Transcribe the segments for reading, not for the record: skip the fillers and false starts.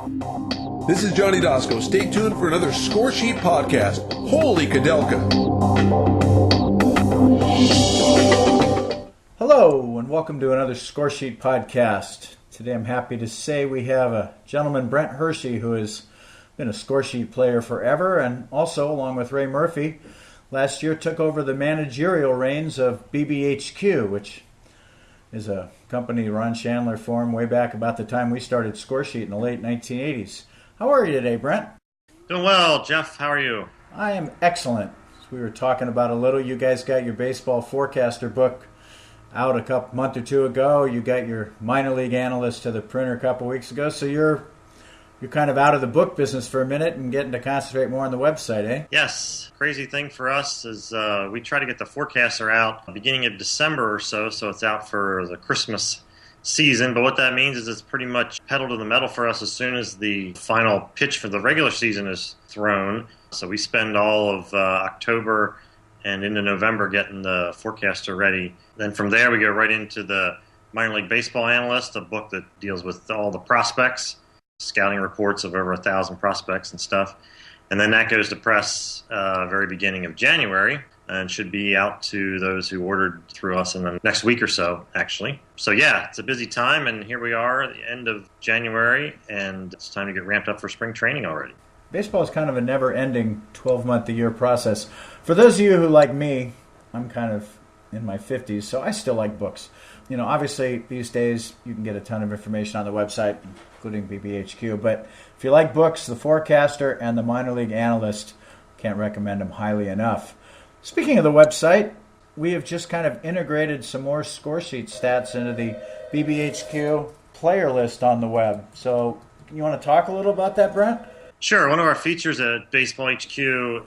This is Johnny Dosco. Stay tuned for another Score Sheet podcast. Holy Kadelka! Hello, and welcome to another Score Sheet podcast. Today I'm happy to say we have a gentleman, Brent Hershey, who has been a Score Sheet player forever, and also, along with Ray Murphy, last year took over the managerial reins of BBHQ, which is a company Ron Chandler formed way back about the time we started Score Sheet in the late 1980s. How are you today, Brent? Doing well, Jeff. How are you? I am excellent. As we were talking about a little, you guys got your baseball forecaster book out a month or two ago. You got your minor league analyst to the printer a couple weeks ago, so you're kind of out of the book business for a minute and getting to concentrate more on the website, eh? Yes. Crazy thing for us is we try to get the forecaster out beginning of December or so it's out for the Christmas season. But what that means is it's pretty much pedal to the metal for us as soon as the final pitch for the regular season is thrown. So we spend all of October and into November getting the forecaster ready. Then from there we go right into the minor league baseball analyst, a book that deals with all the prospects, scouting reports of over 1,000 prospects and stuff. And then that goes to press very beginning of January and should be out to those who ordered through us in the next week or so, actually. So yeah, it's a busy time, and here we are at the end of January, and it's time to get ramped up for spring training already. Baseball is kind of a never-ending 12-month-a-year process. For those of you who, like me, I'm kind of in my 50s, so I still like books. You know, obviously, these days, you can get a ton of information on the website, including BBHQ. But if you like books, The Forecaster and The Minor League Analyst, can't recommend them highly enough. Speaking of the website, we have just kind of integrated some more Score Sheet stats into the BBHQ player list on the web. So you want to talk a little about that, Brent? Sure. One of our features at Baseball HQ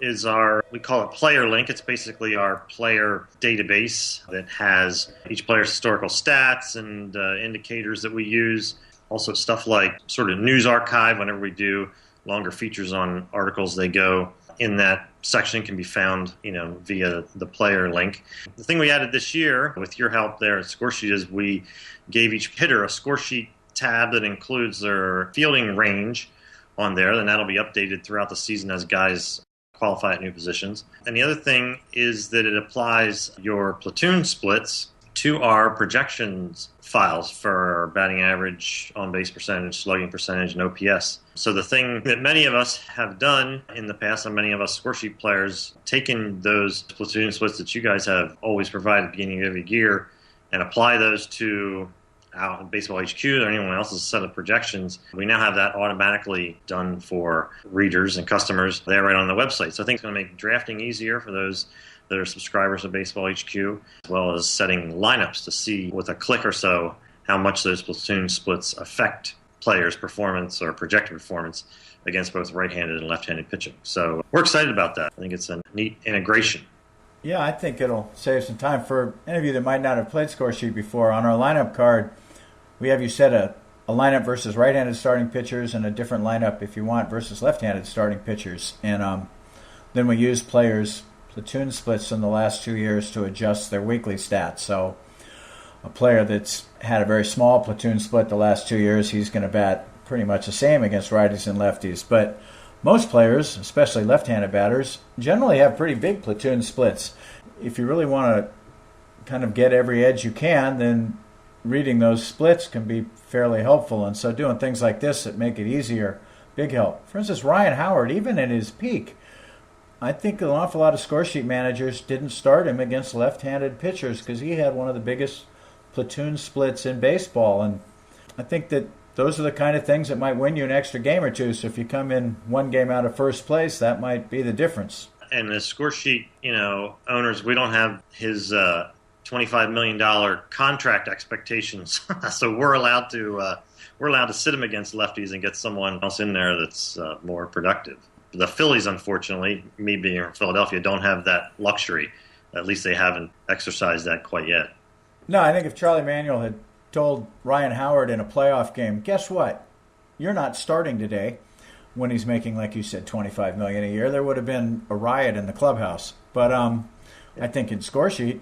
is we call it Player Link. It's basically our player database that has each player's historical stats and indicators that we use. Also stuff like sort of news archive. Whenever we do longer features on articles, they go in that section, can be found, via the Player Link. The thing we added this year, with your help there at Score Sheet, is we gave each hitter a Score Sheet tab that includes their fielding range on there, then that'll be updated throughout the season as guys qualify at new positions. And the other thing is that it applies your platoon splits to our projections files for batting average, on-base percentage, slugging percentage, and OPS. So the thing that many of us have done in the past, and many of us Score Sheet players, taken those platoon splits that you guys have always provided at the beginning of every year and apply those to out in Baseball HQ or anyone else's set of projections. We now have that automatically done for readers and customers there right on the website. So I think it's going to make drafting easier for those that are subscribers of Baseball HQ, as well as setting lineups to see with a click or so how much those platoon splits affect players' performance or projected performance against both right-handed and left-handed pitching. So we're excited about that. I think it's a neat integration. Yeah, I think it'll save some time. For any of you that might not have played Score Sheet before, on our lineup card, we have you set a lineup versus right-handed starting pitchers and a different lineup, if you want, versus left-handed starting pitchers. And then we use players' platoon splits in the last 2 years to adjust their weekly stats. So a player that's had a very small platoon split the last 2 years, he's going to bat pretty much the same against righties and lefties. But most players, especially left-handed batters, generally have pretty big platoon splits. If you really want to kind of get every edge you can, then reading those splits can be fairly helpful. And so doing things like this that make it easier, big help. For instance, Ryan Howard, even at his peak, I think an awful lot of Score Sheet managers didn't start him against left-handed pitchers because he had one of the biggest platoon splits in baseball. And I think that those are the kind of things that might win you an extra game or two. So if you come in one game out of first place, that might be the difference. And the Score Sheet, owners, we don't have his $25 million contract expectations, so we're allowed to sit him against lefties and get someone else in there that's more productive. The Phillies, unfortunately, me being from Philadelphia, don't have that luxury. At least they haven't exercised that quite yet. No, I think if Charlie Manuel had told Ryan Howard in a playoff game, guess what? You're not starting today, when he's making, like you said, $25 million a year, there would have been a riot in the clubhouse. But I think in Score Sheet,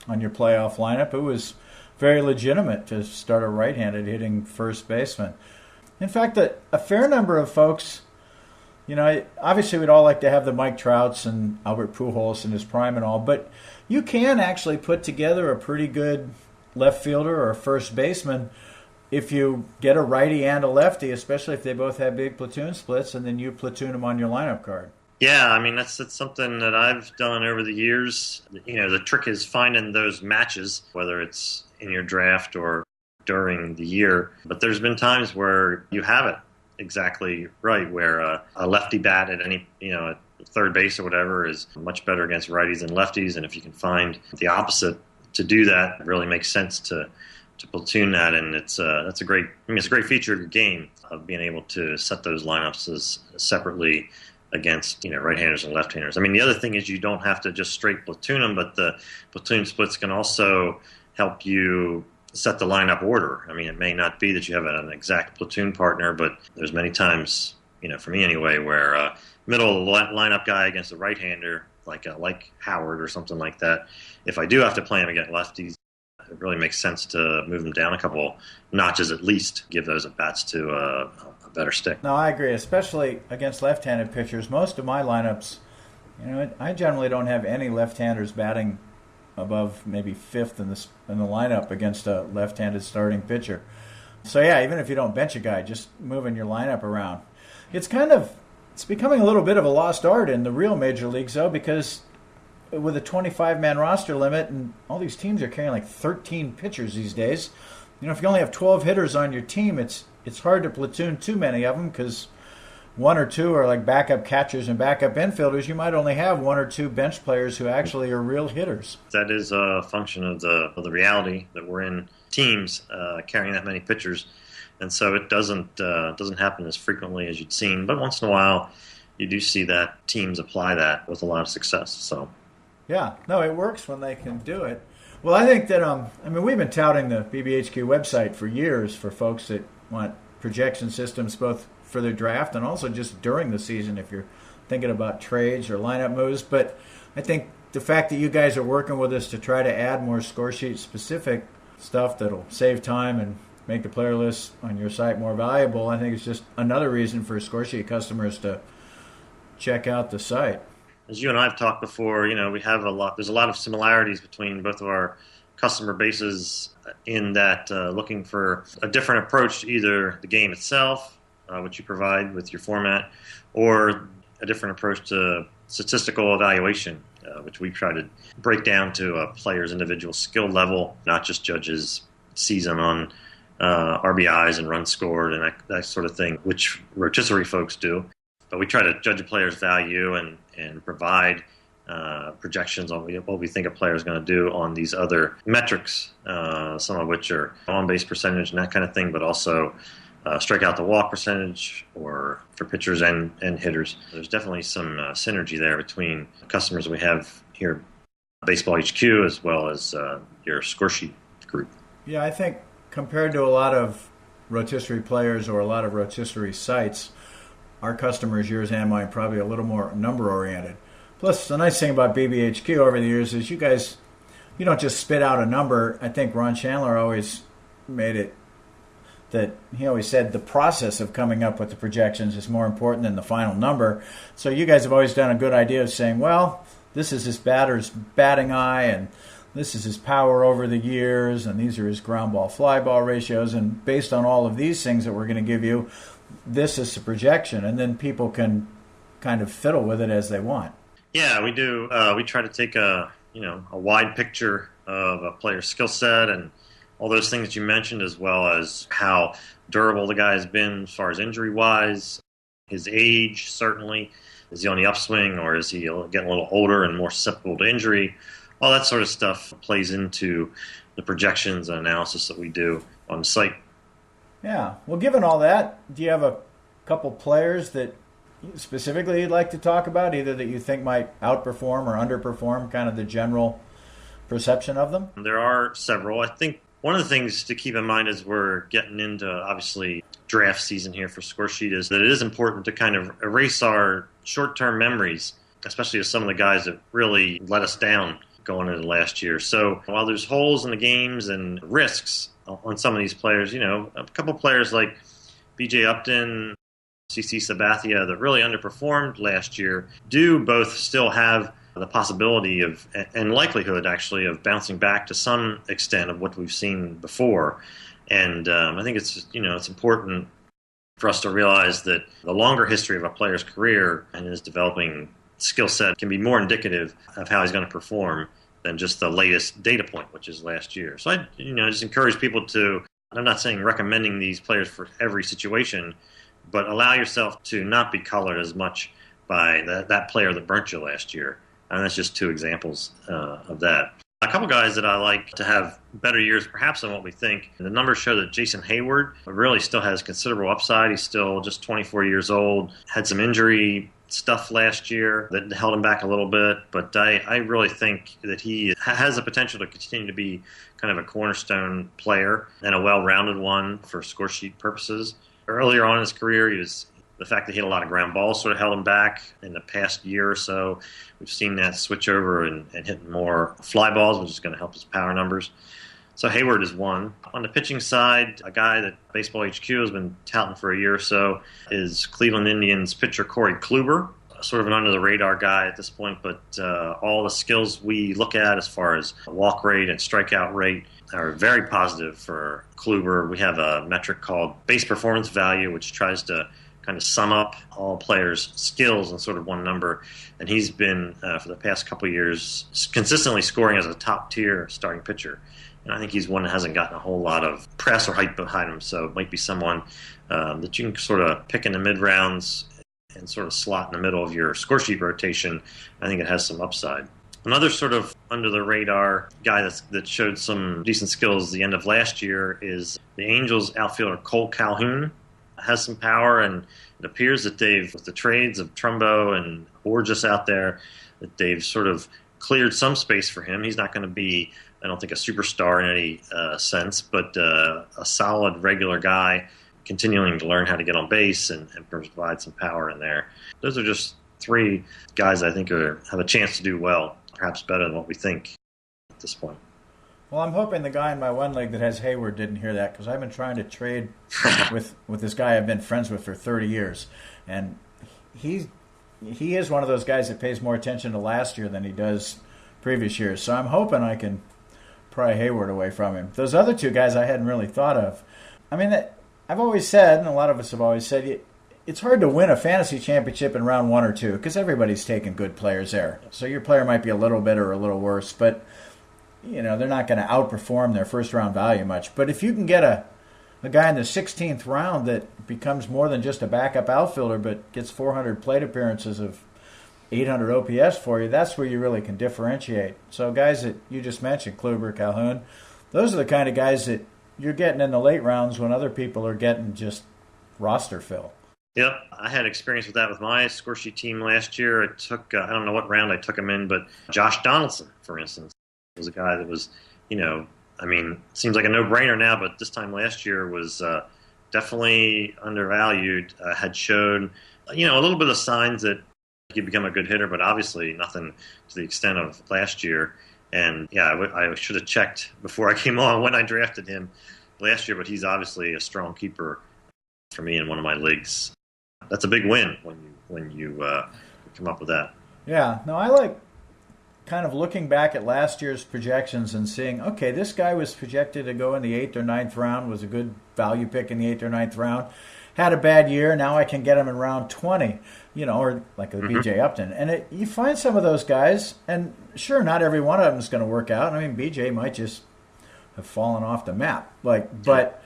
on your playoff lineup, it was very legitimate to start a right-handed hitting first baseman. In fact, a fair number of folks, obviously we'd all like to have the Mike Trouts and Albert Pujols in his prime and all, but you can actually put together a pretty good left fielder or a first baseman if you get a righty and a lefty, especially if they both have big platoon splits, and then you platoon them on your lineup card. Yeah, I mean, that's something that I've done over the years. The trick is finding those matches, whether it's in your draft or during the year. But there's been times where you have it exactly right, where a lefty bat at any, at third base or whatever is much better against righties than lefties. And if you can find the opposite to do that, it really makes sense to platoon that. And it's a great feature of your game, of being able to set those lineups as separately against right-handers and left-handers. I mean, the other thing is you don't have to just straight platoon them, but the platoon splits can also help you set the lineup order. I mean, it may not be that you have an exact platoon partner, but there's many times, for me anyway, where middle lineup guy against a right-hander, like Howard or something like that, if I do have to play him against lefties, it really makes sense to move them down a couple notches at least, give those at bats to a better stick. No, I agree, especially against left-handed pitchers. Most of my lineups, I generally don't have any left-handers batting above maybe fifth in the lineup against a left-handed starting pitcher. So yeah, even if you don't bench a guy, just moving your lineup around. It's becoming a little bit of a lost art in the real major leagues, though, because with a 25-man roster limit, and all these teams are carrying like 13 pitchers these days. If you only have 12 hitters on your team, it's hard to platoon too many of them, because one or two are like backup catchers and backup infielders. You might only have one or two bench players who actually are real hitters. That is a function of the reality that we're in, teams carrying that many pitchers, and so it doesn't happen as frequently as you'd seen. But once in a while, you do see that teams apply that with a lot of success. So. Yeah, no, it works when they can do it. Well, I think that, we've been touting the BBHQ website for years for folks that want projection systems both for their draft and also just during the season if you're thinking about trades or lineup moves. But I think the fact that you guys are working with us to try to add more score sheet specific stuff that'll save time and make the player list on your site more valuable, I think it's just another reason for score sheet customers to check out the site. As you and I have talked before, we have there's a lot of similarities between both of our customer bases in that looking for a different approach to either the game itself, which you provide with your format, or a different approach to statistical evaluation, which we try to break down to a player's individual skill level, not just judges season on RBIs and runs scored and that sort of thing, which rotisserie folks do. But we try to judge a player's value and provide projections on what we think a player is going to do on these other metrics, some of which are on-base percentage and that kind of thing, but also strikeout to walk percentage or for pitchers and hitters. There's definitely some synergy there between the customers we have here at Baseball HQ as well as your score sheet group. Yeah, I think compared to a lot of rotisserie players or a lot of rotisserie sites, our customers, yours and mine, probably a little more number-oriented. Plus, the nice thing about BBHQ over the years is you don't just spit out a number. I think Ron Chandler always made it that he always said the process of coming up with the projections is more important than the final number. So you guys have always done a good idea of saying, well, this is his batter's batting eye, and this is his power over the years, and these are his ground ball fly ball ratios, and based on all of these things that we're going to give you, this is the projection, and then people can kind of fiddle with it as they want. Yeah, we do. We try to take a wide picture of a player's skill set and all those things that you mentioned, as well as how durable the guy has been as far as injury-wise, his age, certainly. Is he on the upswing, or is he getting a little older and more susceptible to injury? All that sort of stuff plays into the projections and analysis that we do on the site. Yeah. Well, given all that, do you have a couple players that specifically you'd like to talk about, either that you think might outperform or underperform kind of the general perception of them? There are several. I think one of the things to keep in mind as we're getting into, obviously, draft season here for Scoresheet is that it is important to kind of erase our short-term memories, especially as some of the guys that really let us down going into last year. So while there's holes in the games and risks on some of these players, a couple players like B.J. Upton, C.C. Sabathia, that really underperformed last year, do both still have the possibility of, and likelihood actually, of bouncing back to some extent of what we've seen before. And I think it's important for us to realize that the longer history of a player's career and his developing skill set can be more indicative of how he's going to perform than just the latest data point, which is last year. So I just encourage people to, I'm not saying recommending these players for every situation, but allow yourself to not be colored as much by that player that burnt you last year. And that's just two examples of that. A couple guys that I like to have better years perhaps than what we think. The numbers show that Jason Hayward really still has considerable upside. He's still just 24 years old, had some injury stuff last year that held him back a little bit, but I really think that he has the potential to continue to be kind of a cornerstone player and a well-rounded one for score sheet purposes. Earlier on in his career, the fact that he had a lot of ground balls sort of held him back. In the past year or so, we've seen that switch over and hit more fly balls, which is going to help his power numbers. So Hayward is one. On the pitching side, a guy that Baseball HQ has been touting for a year or so is Cleveland Indians pitcher Corey Kluber, sort of an under-the-radar guy at this point, but all the skills we look at as far as walk rate and strikeout rate are very positive for Kluber. We have a metric called base performance value, which tries to kind of sum up all players' skills in sort of one number. And he's been, for the past couple of years, consistently scoring as a top-tier starting pitcher. And I think he's one that hasn't gotten a whole lot of press or hype behind him, so it might be someone that you can sort of pick in the mid-rounds and sort of slot in the middle of your score sheet rotation. I think it has some upside. Another sort of under-the-radar guy that showed some decent skills the end of last year is the Angels outfielder Cole Calhoun. Has some power, and it appears that with the trades of Trumbo and Borges out there, that they've sort of cleared some space for him. He's not going to be, I don't think, a superstar in any sense, but a solid regular guy continuing to learn how to get on base and provide some power in there. Those are just three guys I think have a chance to do well, perhaps better than what we think at this point. Well, I'm hoping the guy in my one league that has Hayward didn't hear that, because I've been trying to trade with this guy I've been friends with for 30 years. And he is one of those guys that pays more attention to last year than he does previous years. So I'm hoping I can pry Hayward away from him. Those other two guys I hadn't really thought of. I mean, I've always said, and a lot of us have always said, it's hard to win a fantasy championship in round 1 or 2 because everybody's taking good players there. So your player might be a little better or a little worse, but they're not going to outperform their first-round value much. But if you can get a guy in the 16th round that becomes more than just a backup outfielder but gets 400 plate appearances of 800 OPS for you, that's where you really can differentiate. So guys that you just mentioned, Kluber, Calhoun, those are the kind of guys that you're getting in the late rounds when other people are getting just roster fill. Yep, I had experience with that with my score sheet team last year. It took, I don't know what round I took him in, but Josh Donaldson, for instance, was a guy that was, seems like a no-brainer now, but this time last year was definitely undervalued, had shown, a little bit of signs that he could become a good hitter, but obviously nothing to the extent of last year. And, I should have checked before I came on when I drafted him last year, but he's obviously a strong keeper for me in one of my leagues. That's a big win when you come up with that. Yeah, no, I like kind of looking back at last year's projections and seeing, okay, this guy was projected to go in the 8th or 9th round, was a good value pick in the 8th or 9th round, had a bad year, now I can get him in round 20, or like a B.J. Upton. And you find some of those guys, and sure, not every one of them is going to work out. I mean, B.J. might just have fallen off the map. But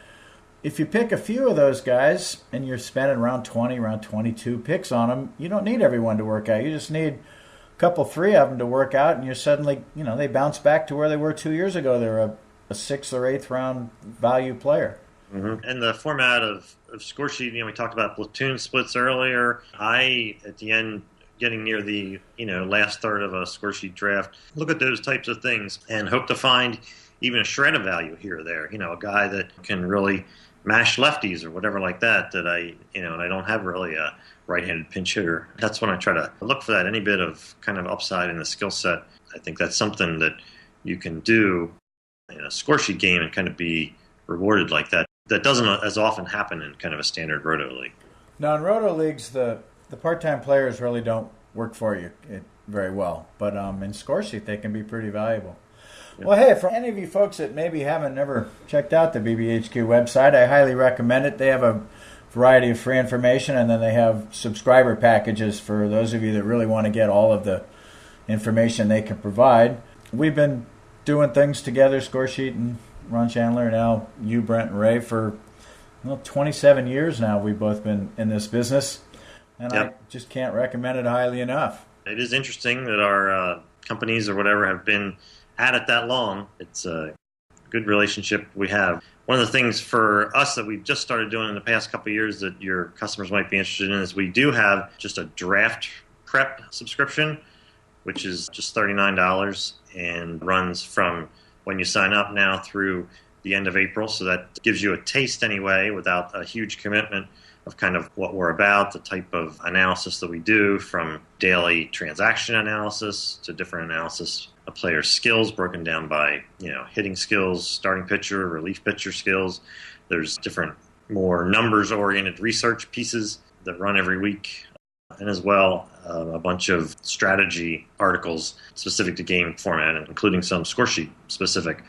if you pick a few of those guys and you're spending around 20, around 22 picks on them, you don't need everyone to work out. You just need couple, 3 of them to work out, and you're suddenly, they bounce back to where they were 2 years ago. They're a 6th or 8th round value player. Mm-hmm. And the format of score sheet, we talked about platoon splits earlier. At the end, getting near the, last third of a score sheet draft, look at those types of things and hope to find even a shred of value here or there. A guy that can really mash lefties or whatever like that and I don't have really a right-handed pinch hitter. That's when I try to look for that, any bit of kind of upside in the skill set. I think that's something that you can do in a score sheet game and kind of be rewarded like that. that doesn't as often happen in kind of a standard roto league. Now, in roto leagues, the part-time players really don't work for you very well. But in score sheet, they can be pretty valuable. Yep. Well, hey, for any of you folks that maybe haven't never checked out the BBHQ website, I highly recommend it. They have a variety of free information, and then they have subscriber packages for those of you that really want to get all of the information they can provide. We've been doing things together, Scoresheet and Ron Chandler, now you, Brent, and Ray, for 27 years now. We've both been in this business, and I just can't recommend it highly enough. It is interesting that our companies or whatever have been at it that long. It's a good relationship we have. One of the things for us that we've just started doing in the past couple of years that your customers might be interested in is we do have just a draft prep subscription, which is just $39 and runs from when you sign up now through the end of April. So that gives you a taste anyway without a huge commitment of kind of what we're about, the type of analysis that we do, from daily transaction analysis to different analysis of players' skills broken down by, hitting skills, starting pitcher, relief pitcher skills. There's different more numbers-oriented research pieces that run every week. And as well, a bunch of strategy articles specific to game format, including some scoresheet-specific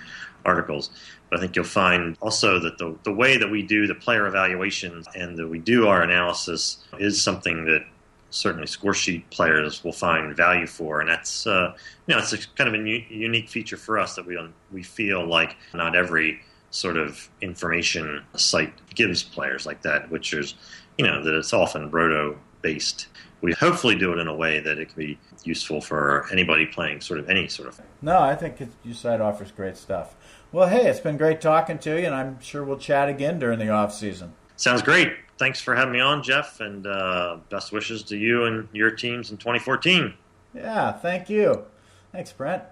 articles. But I think you'll find also that the way that we do the player evaluations and that we do our analysis is something that certainly scoresheet players will find value for. And that's, it's a kind of a unique feature for us that we feel like not every sort of information site gives players like that, which is, that it's often roto-based. We hopefully do it in a way that it can be useful for anybody playing sort of any sort of thing. No, I think your site offers great stuff. Well, hey, it's been great talking to you, and I'm sure we'll chat again during the off season. Sounds great. Thanks for having me on, Jeff, and best wishes to you and your teams in 2014. Yeah, thank you. Thanks, Brent.